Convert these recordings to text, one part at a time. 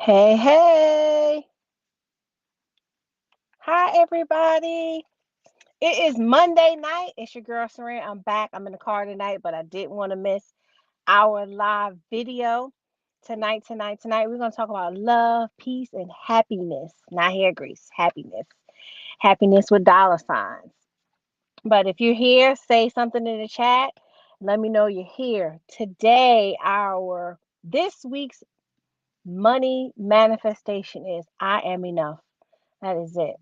Hey, hey. Hi, everybody. It is Monday night. It's your girl, Saran. I'm back. I'm in the car tonight, but I didn't want to miss our live video tonight. We're going to talk about love, peace, and happiness. Not hair grease, happiness. Happiness with dollar signs. But if you're here, say something in the chat. Let me know you're here. Today, this week's money manifestation is I am enough. That is it.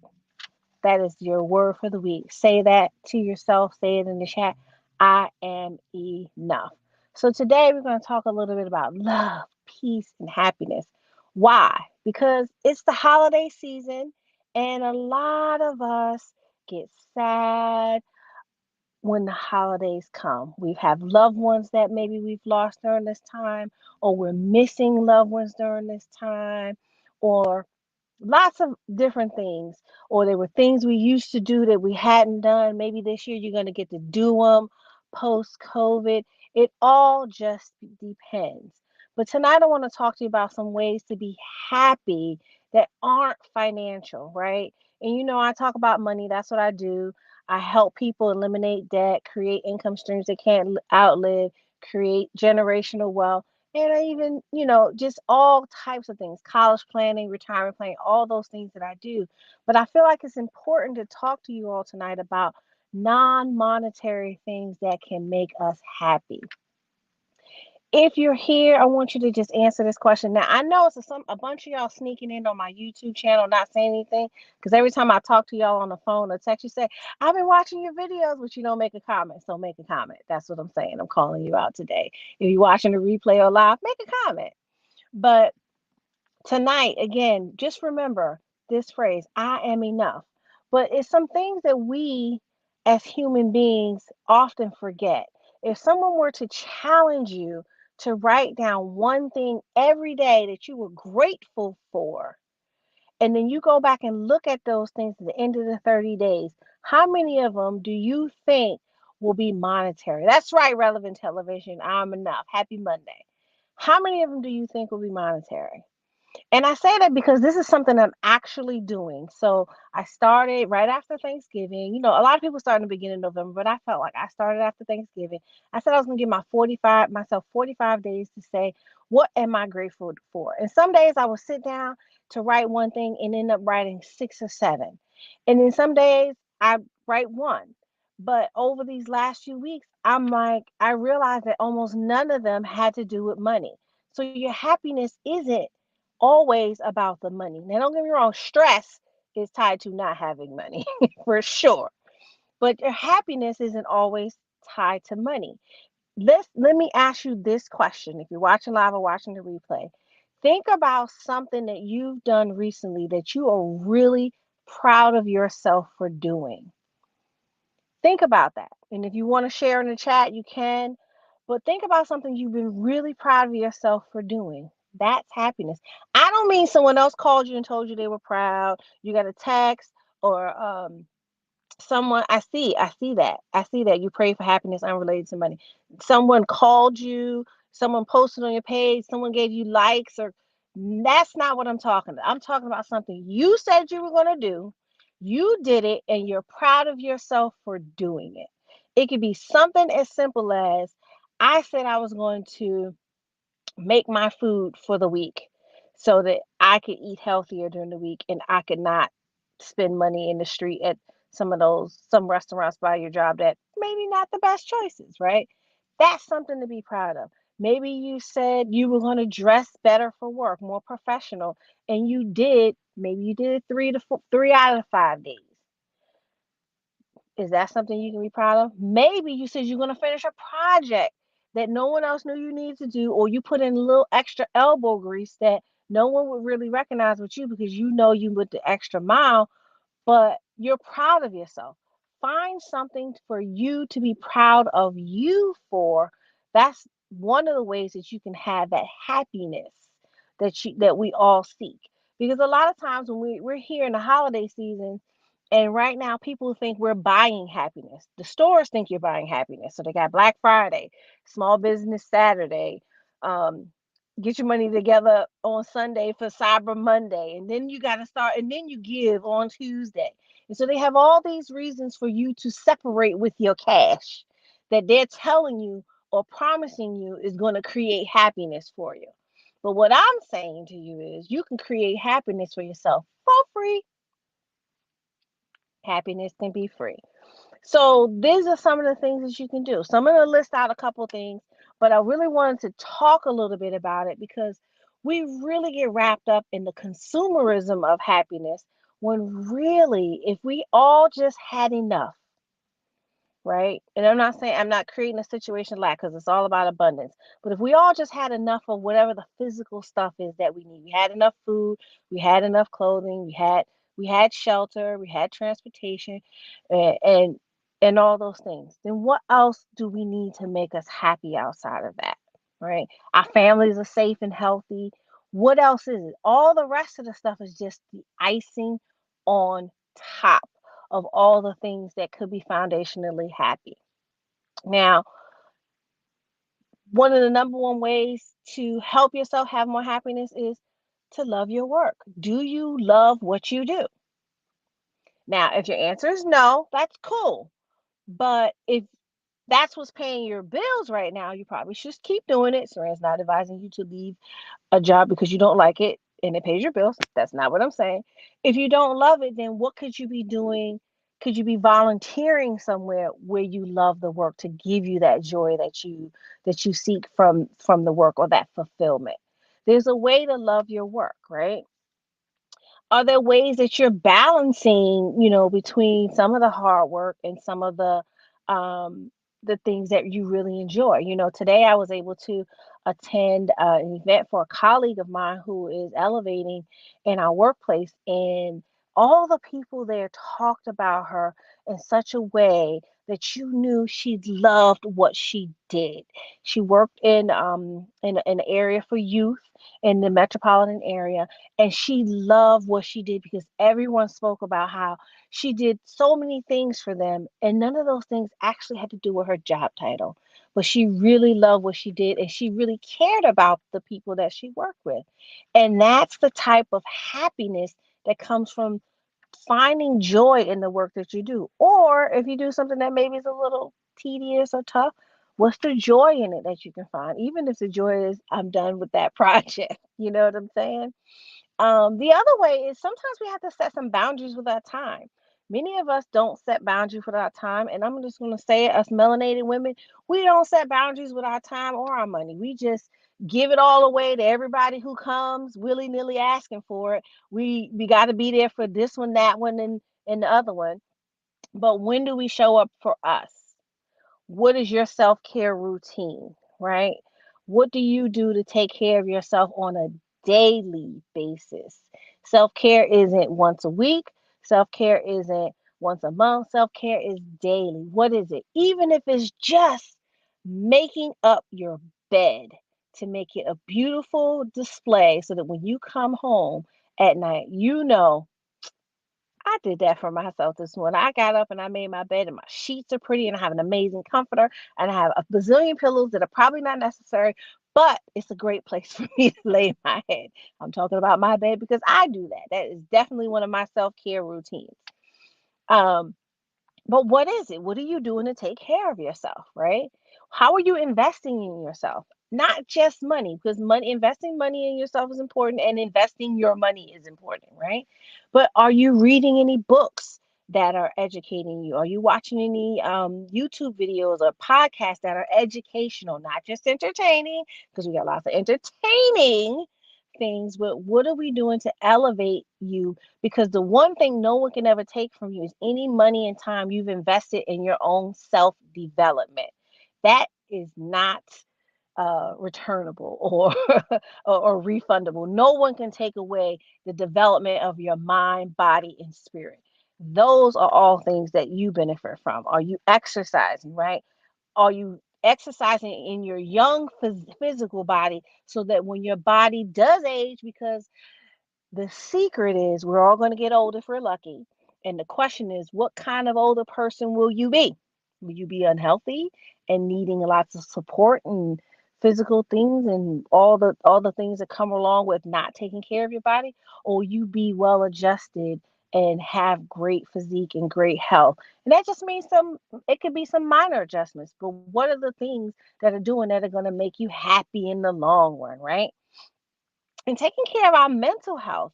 That is your word for the week. Say that to yourself. Say it in the chat. I am enough. So today we're going to talk a little bit about love, peace, and happiness. Why? Because it's the holiday season and a lot of us get sad when the holidays come. We have loved ones that maybe we've lost during this time, or we're missing loved ones during this time, or lots of different things, or there were things we used to do that we hadn't done. Maybe this year you're going to get to do them post COVID. It all just depends. But tonight I want to talk to you about some ways to be happy that aren't financial, right? And I talk about money. That's what I do. I help people eliminate debt, create income streams they can't outlive, create generational wealth. And I even, just all types of things, college planning, retirement planning, all those things that I do. But I feel like it's important to talk to you all tonight about non-monetary things that can make us happy. If you're here, I want you to just answer this question. Now, I know it's a bunch of y'all sneaking in on my YouTube channel, not saying anything, because every time I talk to y'all on the phone or text, you say, I've been watching your videos, but you don't make a comment. So make a comment. That's what I'm saying. I'm calling you out today. If you're watching the replay or live, make a comment. But tonight, again, just remember this phrase, I am enough. But it's some things that we as human beings often forget. If someone were to challenge you to write down one thing every day that you were grateful for, and then you go back and look at those things at the end of the 30 days, how many of them do you think will be monetary? That's right, Relevant Television. I'm enough. Happy Monday. How many of them do you think will be monetary? And I say that because this is something I'm actually doing. So I started right after Thanksgiving. A lot of people start in the beginning of November, but I felt like I started after Thanksgiving. I said I was going to give myself 45 days to say, what am I grateful for? And some days I would sit down to write one thing and end up writing six or seven. And then some days I write one. But over these last few weeks, I realized that almost none of them had to do with money. So your happiness isn't always about the money. Now, don't get me wrong, stress is tied to not having money for sure, but your happiness isn't always tied to money. Let me ask you this question. If you're watching live or watching the replay, think about something that you've done recently that you are really proud of yourself for doing. Think about that. And if you want to share in the chat, you can. But think about something you've been really proud of yourself for doing. That's happiness. I don't mean someone else called you and told you they were proud. You got a text or someone. I see that you pray for happiness unrelated to money. Someone called you, someone posted on your page, someone gave you likes, or that's not what I'm talking about. I'm talking about something you said you were going to do. You did it and you're proud of yourself for doing it. It could be something as simple as I said I was going to make my food for the week so that I could eat healthier during the week and I could not spend money in the street at some restaurants by your job that maybe not the best choices, right? That's something to be proud of. Maybe you said you were going to dress better for work, more professional, and you did. Maybe you did it 3 out of 5 days. Is that something you can be proud of? Maybe you said you're going to finish a project that no one else knew you needed to do, or you put in a little extra elbow grease that no one would really recognize with you because you went the extra mile, but you're proud of yourself. Find something for you to be proud of you for. That's one of the ways that you can have that happiness that we all seek. Because a lot of times when we're here in the holiday season, and right now, people think we're buying happiness. The stores think you're buying happiness. So they got Black Friday, Small Business Saturday, um, get your money together on Sunday for Cyber Monday, and then you got to start, and then you give on Tuesday. And so they have all these reasons for you to separate with your cash that they're telling you or promising you is going to create happiness for you. But what I'm saying to you is you can create happiness for yourself for free. Happiness can be free. So these are some of the things that you can do. So I'm going to list out a couple of things, but I really wanted to talk a little bit about it because we really get wrapped up in the consumerism of happiness when really, if we all just had enough, right? And I'm not saying I'm not creating a situation lack because it's all about abundance. But if we all just had enough of whatever the physical stuff is that we need, we had enough food, we had enough clothing, we had shelter, we had transportation, and and all those things. Then what else do we need to make us happy outside of that? Right? Our families are safe and healthy. What else is it? All the rest of the stuff is just the icing on top of all the things that could be foundationally happy. Now, one of the number one ways to help yourself have more happiness is to love your work. Do you love what you do? Now, if your answer is no, that's cool. But if that's what's paying your bills right now, you probably should keep doing it. Saran's not advising you to leave a job because you don't like it and it pays your bills. That's not what I'm saying. If you don't love it, then what could you be doing? Could you be volunteering somewhere where you love the work to give you that joy that you seek from the work or that fulfillment? There's a way to love your work, right? Are there ways that you're balancing, between some of the hard work and some of the things that you really enjoy? Today I was able to attend an event for a colleague of mine who is elevating in our workplace, and all the people there talked about her in such a way that you knew she loved what she did. She worked in an area for youth in the metropolitan area, and she loved what she did because everyone spoke about how she did so many things for them, and none of those things actually had to do with her job title. But she really loved what she did, and she really cared about the people that she worked with. And that's the type of happiness that comes from finding joy in the work that you do. Or if you do something that maybe is a little tedious or tough, what's the joy in it that you can find? Even if the joy is, I'm done with that project. You know what I'm saying? The other way is sometimes we have to set some boundaries with our time. Many of us don't set boundaries with our time, and I'm just going to say it, us melanated women, we don't set boundaries with our time or our money. We just give it all away to everybody who comes willy nilly asking for it. We got to be there for this one, that one, and the other one. But when do we show up for us? What is your self-care routine, right? What do you do to take care of yourself on a daily basis? Self-care isn't once a week, self-care isn't once a month, self-care is daily. What is it? Even if it's just making up your bed to make it a beautiful display so that when you come home at night, I did that for myself this morning. I got up and I made my bed, and my sheets are pretty, and I have an amazing comforter, and I have a bazillion pillows that are probably not necessary, but it's a great place for me to lay my head. I'm talking about my bed because I do that. That is definitely one of my self care routines. Um, but what is it? What are you doing to take care of yourself, right? How are you investing in yourself? Not just money, because investing money in yourself is important and investing your money is important, right? But are you reading any books that are educating you? Are you watching any YouTube videos or podcasts that are educational, not just entertaining? Because we got lots of entertaining things, but what are we doing to elevate you? Because the one thing no one can ever take from you is any money and time you've invested in your own self development. That is not returnable or, or refundable. No one can take away the development of your mind, body, and spirit. Those are all things that you benefit from. Are you exercising, right? Are you exercising in your young physical body so that when your body does age, because the secret is we're all going to get old if we're lucky. And the question is, what kind of older person will you be? Will you be unhealthy and needing lots of support and physical things and all the things that come along with not taking care of your body, or you be well adjusted and have great physique and great health. And that just means it could be some minor adjustments, but what are the things that are going to make you happy in the long run, right? And taking care of our mental health.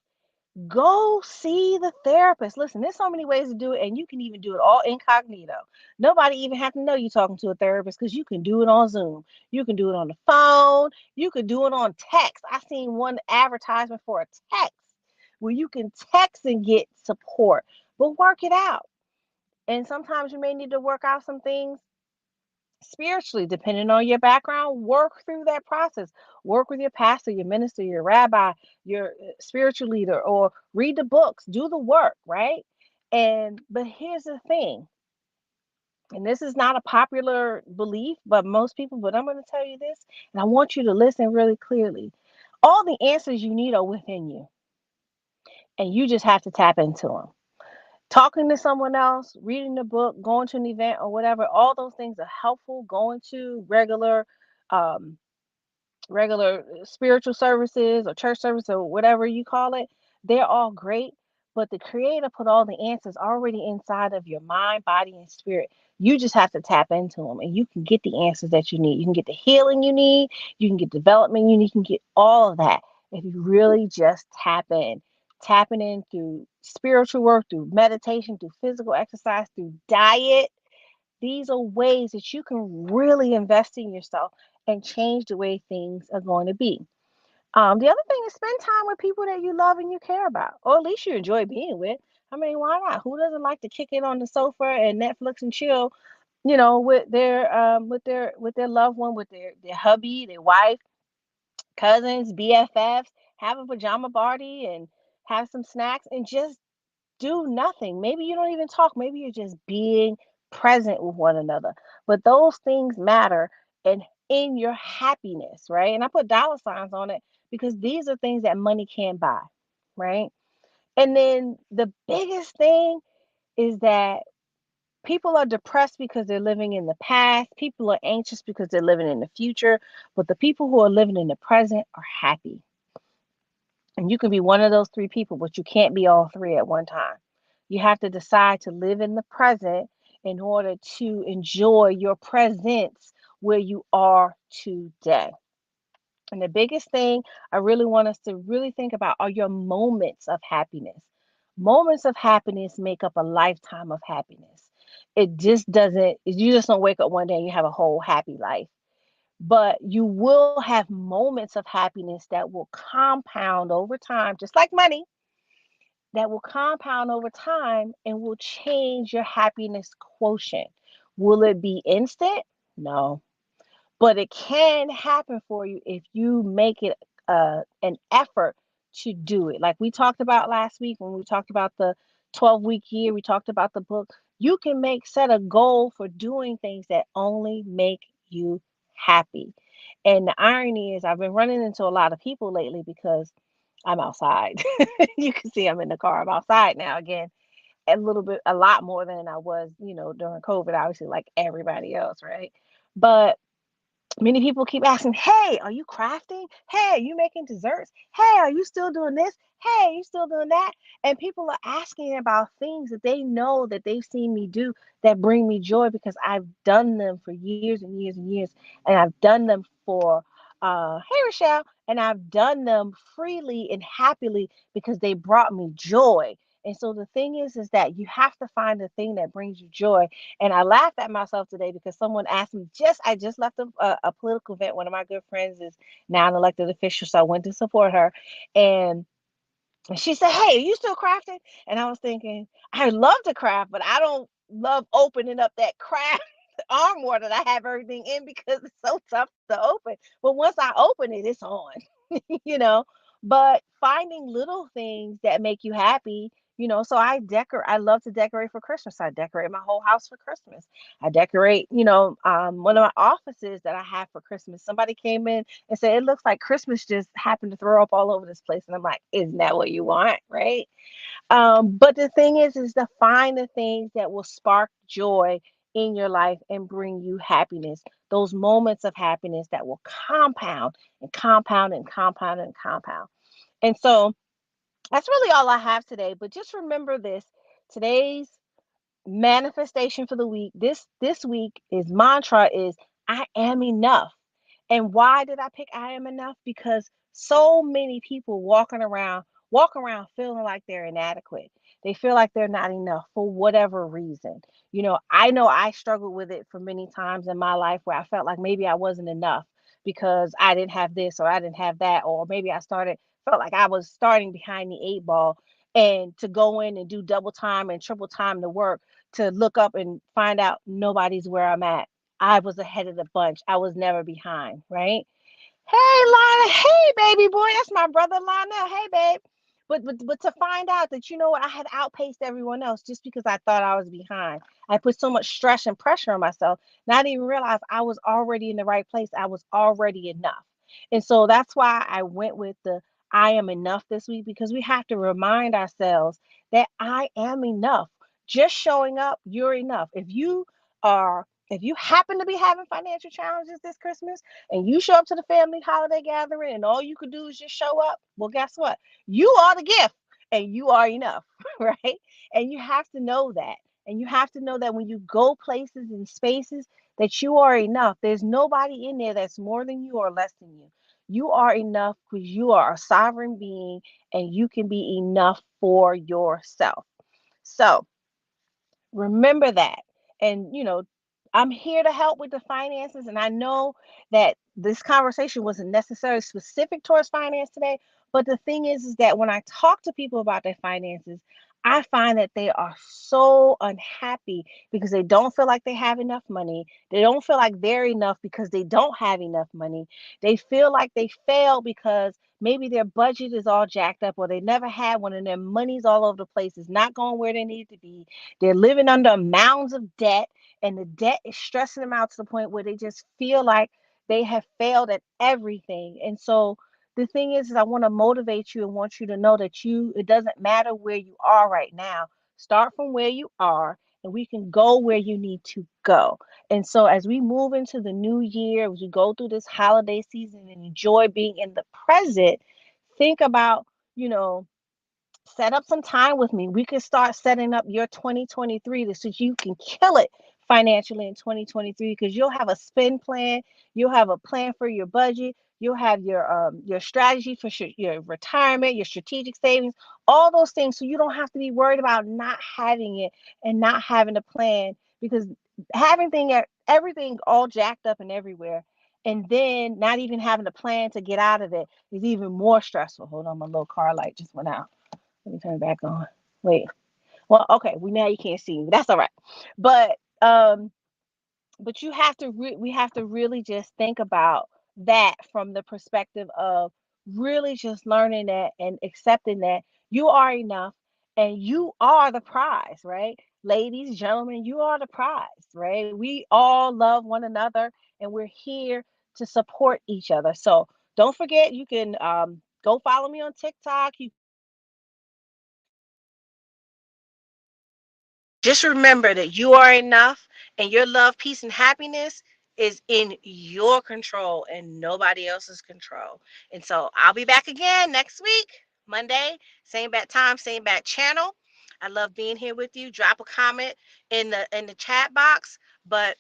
Go see the therapist. Listen, there's so many ways to do it, and you can even do it all incognito. Nobody even have to know you're talking to a therapist because you can do it on Zoom. You can do it on the phone. You can do it on text. I seen one advertisement for a text where you can text and get support, but work it out. And sometimes you may need to work out some things spiritually, depending on your background. Work through that process. Work with your pastor, your minister, your rabbi, your spiritual leader, or read the books, do the work, right? But here's the thing, and this is not a popular belief but most people, but I'm going to tell you this, and I want you to listen really clearly. All the answers you need are within you, and you just have to tap into them. Talking to someone else, reading a book, going to an event or whatever, all those things are helpful. Going to um, regular spiritual services or church service or whatever you call it, they're all great. But the Creator put all the answers already inside of your mind, body, and spirit. You just have to tap into them, and you can get the answers that you need. You can get the healing you need. You can get development you need. You can get all of that if you really just tap in. Tapping in through spiritual work, through meditation, through physical exercise, through diet. These are ways that you can really invest in yourself and change the way things are going to be. The other thing is spend time with people that you love and you care about, or at least you enjoy being with. I mean, why not? Who doesn't like to kick it on the sofa and Netflix and chill, with their loved one, with their hubby, their wife, cousins, BFFs, have a pajama party and have some snacks and just do nothing. Maybe you don't even talk. Maybe you're just being present with one another. But those things matter and in your happiness, right? And I put dollar signs on it because these are things that money can't buy, right? And then the biggest thing is that people are depressed because they're living in the past. People are anxious because they're living in the future. But the people who are living in the present are happy. And you can be one of those three people, but you can't be all three at one time. You have to decide to live in the present in order to enjoy your presence where you are today. And the biggest thing I really want us to really think about are your moments of happiness. Moments of happiness make up a lifetime of happiness. It just doesn't, you just don't wake up one day and you have a whole happy life, but you will have moments of happiness that will compound over time, just like money, that will compound over time and will change your happiness quotient. Will it be instant? No, but it can happen for you if you make it an effort to do it. Like we talked about last week when we talked about the 12-week year, we talked about the book. You can set a goal for doing things that only make you happy. And the irony is, I've been running into a lot of people lately because I'm outside. You can see I'm in the car. I'm outside now again, a lot more than I was, during COVID, obviously, like everybody else, right? But many people keep asking, "Hey, are you crafting? Hey, are you making desserts? Hey, are you still doing this? Hey, are you still doing that?" And people are asking about things that they know that they've seen me do that bring me joy because I've done them for years and years and years. And I've done them for, hey, Rochelle, and I've done them freely and happily because they brought me joy. And so the thing is that you have to find the thing that brings you joy. And I laughed at myself today because someone asked me, I just left a political event. One of my good friends is now an elected official, so I went to support her. And she said, "Hey, are you still crafting?" And I was thinking, I love to craft, but I don't love opening up that craft armoire that I have everything in because it's so tough to open. But once I open it, it's on, you know. But finding little things that make you happy, so I love to decorate for Christmas. I decorate my whole house for Christmas. I decorate, one of my offices that I have for Christmas. Somebody came in and said, "It looks like Christmas just happened to throw up all over this place." And I'm like, "Isn't that what you want?" Right? But the thing is to find the things that will spark joy in your life and bring you happiness. those moments of happiness that will compound and compound and compound and compound. And so that's really all I have today. But just remember this: today's manifestation for the week, this week is mantra is I am enough. And why did I pick I am enough? Because so many people walk around feeling like they're inadequate. They feel like they're not enough for whatever reason. I know I struggled with it for many times in my life where I felt like maybe I wasn't enough because I didn't have this or I didn't have that, or maybe I started felt like I was starting behind the eight ball, and to go in and do double time and triple time the work to look up and find out nobody's where I'm at. I was ahead of the bunch. I was never behind, right? Hey, Lana. Hey, baby boy. That's my brother, Lionel. Hey, babe. But to find out that, you know what, I had outpaced everyone else just because I thought I was behind. I put so much stress and pressure on myself, not even realize I was already in the right place. I was already enough. And so that's why I went with the I am enough this week, because we have to remind ourselves that I am enough. Just showing up, you're enough. If you happen to be having financial challenges this Christmas, and you show up to the family holiday gathering and all you could do is just show up, well, guess what? You are the gift and you are enough, right? And you have to know that. And you have to know that when you go places and spaces, that you are enough. There's nobody in there that's more than you or less than you. You are enough because you are a sovereign being and you can be enough for yourself. So, remember that. And, I'm here to help with the finances. And I know that this conversation wasn't necessarily specific towards finance today. But the thing is that when I talk to people about their finances, I find that they are so unhappy because they don't feel like they have enough money. They don't feel like they're enough because they don't have enough money. They feel like they fail because maybe their budget is all jacked up, or they never had one and their money's all over the place. It's not going where they need to be. They're living under mounds of debt, and the debt is stressing them out to the point where they just feel like they have failed at everything. And so the thing is I want to motivate you and want you to know that it doesn't matter where you are right now. Start from where you are, and we can go where you need to go. And so as we move into the new year, as we go through this holiday season and enjoy being in the present, think about, you know, set up some time with me. We can start setting up your 2023 so you can kill it financially in 2023, because you'll have a spend plan, you'll have a plan for your budget, you'll have your strategy for your retirement, your strategic savings, all those things, so you don't have to be worried about not having it and not having a plan, because having everything all jacked up and everywhere, and then not even having a plan to get out of it is even more stressful. Hold on, my little car light just went out. Let me turn it back on. Wait. Well, okay. Now you can't see me. That's all right. But um, but we have to really just think about that from the perspective of really just learning that and accepting that you are enough and you are the prize, right? Ladies, gentlemen, you are the prize, right? We all love one another and we're here to support each other. So don't forget, you can go follow me on TikTok. You Just remember that you are enough, and your love, peace, and happiness is in your control and nobody else's control. And so I'll be back again next week, Monday, same bat time, same bat channel. I love being here with you. Drop a comment in the chat box, but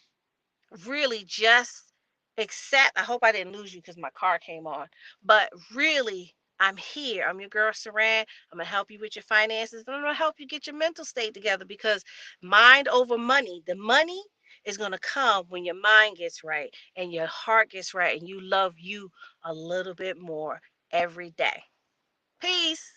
really just accept. I hope I didn't lose you because my car came on. But really, I'm here. I'm your girl, Saran. I'm going to help you with your finances. I'm going to help you get your mental state together, because mind over money, the money is going to come when your mind gets right and your heart gets right and you love you a little bit more every day. Peace.